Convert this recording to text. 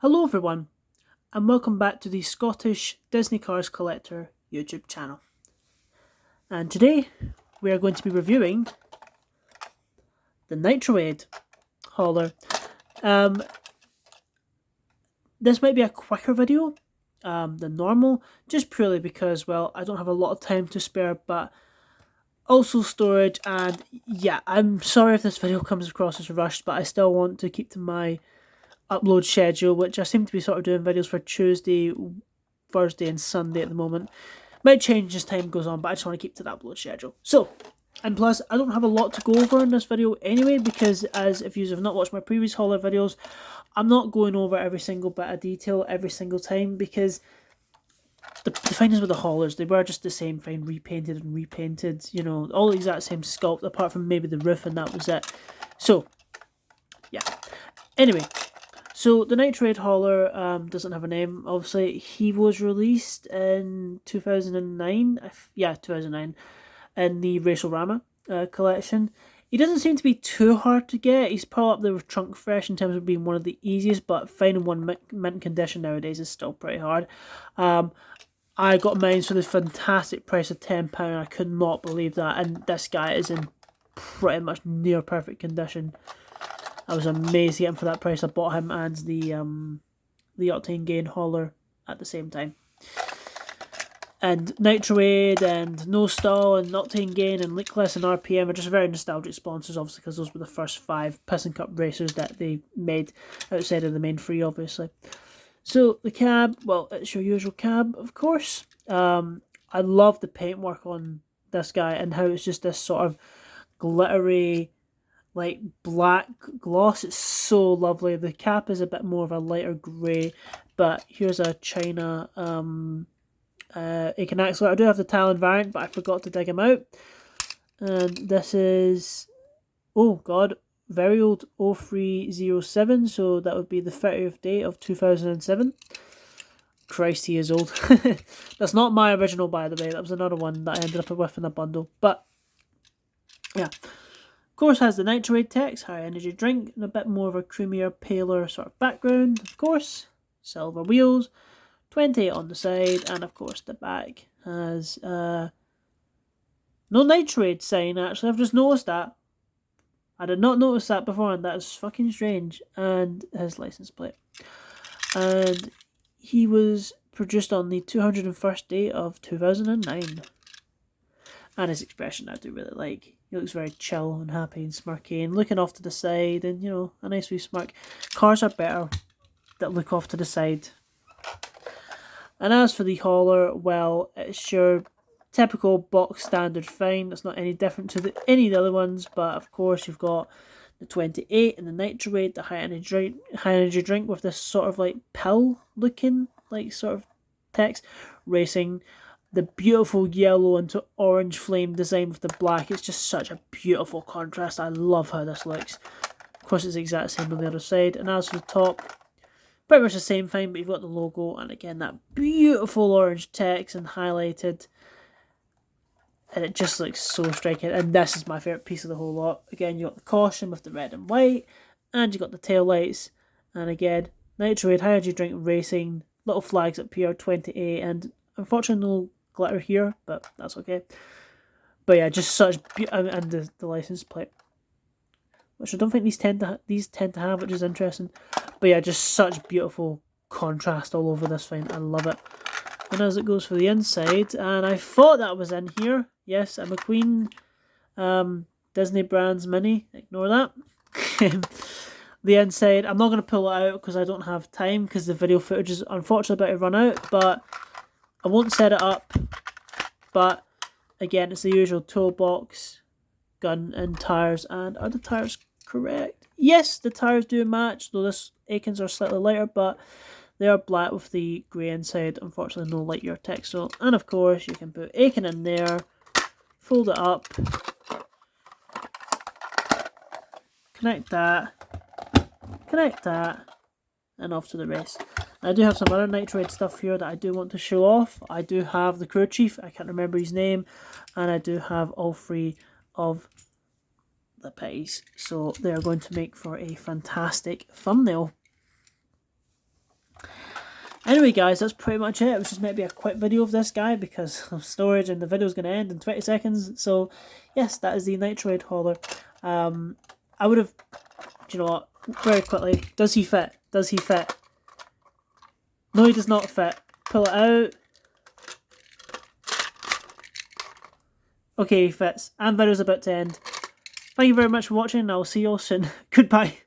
Hello everyone, and welcome back to the Scottish Disney Cars Collector YouTube channel. And today we are going to be reviewing the Nitroade hauler. This might be a quicker video than normal, just purely because, well, I don't have a lot of time to spare, but also storage, and yeah, I'm sorry if this video comes across as rushed, but I still want to keep to my upload schedule, which I seem to be sort of doing videos for Tuesday, Thursday and Sunday at the moment. Might change as time goes on, but I just want to keep to the upload schedule. So, and plus, I don't have a lot to go over in this video anyway, because as if you have not watched my previous hauler videos, I'm not going over every single bit of detail every single time, because the thing is with the haulers, they were just the same thing, repainted and repainted, you know, all the exact same sculpt, apart from maybe the roof, and that was it. So, yeah. Anyway, so the Nitroade hauler doesn't have a name. Obviously, he was released in 2009. 2009, in the Racerama collection. He doesn't seem to be too hard to get. He's probably up there with Trunk Fresh in terms of being one of the easiest, but finding one mint condition nowadays is still pretty hard. I got mine for the fantastic price of £10. I could not believe that, and this guy is in pretty much near perfect condition. I was amazed to get him for that price. I bought him and the Octane Gain hauler at the same time. And Nitroade and No Stall and Octane Gain and Leakless and RPM are just very nostalgic sponsors, obviously, because those were the first 5 Piss and Cup racers that they made outside of the main 3, obviously. So the cab, well, it's your usual cab, of course. I love the paintwork on this guy and how it's just this sort of glittery, like black gloss. It's so lovely. The cap is a bit more of a lighter grey, but here's a China Aiken Axler. I do have the Talon variant, but I forgot to dig him out. And this is, oh god, very old 0307, so that would be the 30th day of 2007. Christ, he is old. That's not my original, by the way. That was another one that I ended up with in a bundle. But yeah, of course, has the Nitroade text, high energy drink, and a bit more of a creamier, paler sort of background. Of course, silver wheels, 28 on the side, and of course the back has no Nitroade sign. Actually, I've just noticed that. I did not notice that before, and that is fucking strange. And his license plate. And he was produced on the 201st day of 2009. And his expression I do really like. He looks very chill and happy and smirky and looking off to the side, and, you know, a nice wee smirk. Cars are better that look off to the side. And as for the hauler, well, it's your typical box standard fine. It's not any different to any of the other ones, but of course you've got the 28 and the Nitroade, the high energy drink with this sort of like pill looking like sort of text, racing. The beautiful yellow into orange flame design with the black. It's just such a beautiful contrast. I love how this looks. Of course, it's the exact same on the other side. And as for the top, pretty much the same thing, but you've got the logo. And again, that beautiful orange text and highlighted. And it just looks so striking. And this is my favourite piece of the whole lot. Again, you got the caution with the red and white. And you got the tail lights. And again, Nitroade, high energy drink racing. Little flags at PR28. And unfortunately, no glitter here, but that's okay. But yeah, just such and the license plate, which I don't think these tend to have, which is interesting. But yeah, just such beautiful contrast all over this thing. I love it. And as it goes for the inside, and I thought that was in here. Yes, a McQueen Disney Brands Mini. Ignore that. The inside, I'm not going to pull it out because I don't have time, because the video footage is unfortunately about to run out, but I won't set it up. But again, it's the usual toolbox, gun, and tyres. And are the tyres correct? Yes, the tyres do match, though this Aikens are slightly lighter, but they are black with the grey inside. Unfortunately, no light year textile. And of course, you can put Aiken in there, fold it up, connect that, and off to the race. I do have some other Nitroade stuff here that I do want to show off. I do have the crew chief, I can't remember his name, and I do have all 3 of the pies. So they are going to make for a fantastic thumbnail. Anyway, guys, that's pretty much it. It was just maybe a quick video of this guy because of storage, and the video's going to end in 20 seconds. So, yes, that is the Nitroade hauler. I would have, do you know what, very quickly, does he fit? Does he fit? No, he does not fit. Pull it out. Okay, he fits. And video's about to end. Thank you very much for watching, and I'll see you all soon. Goodbye.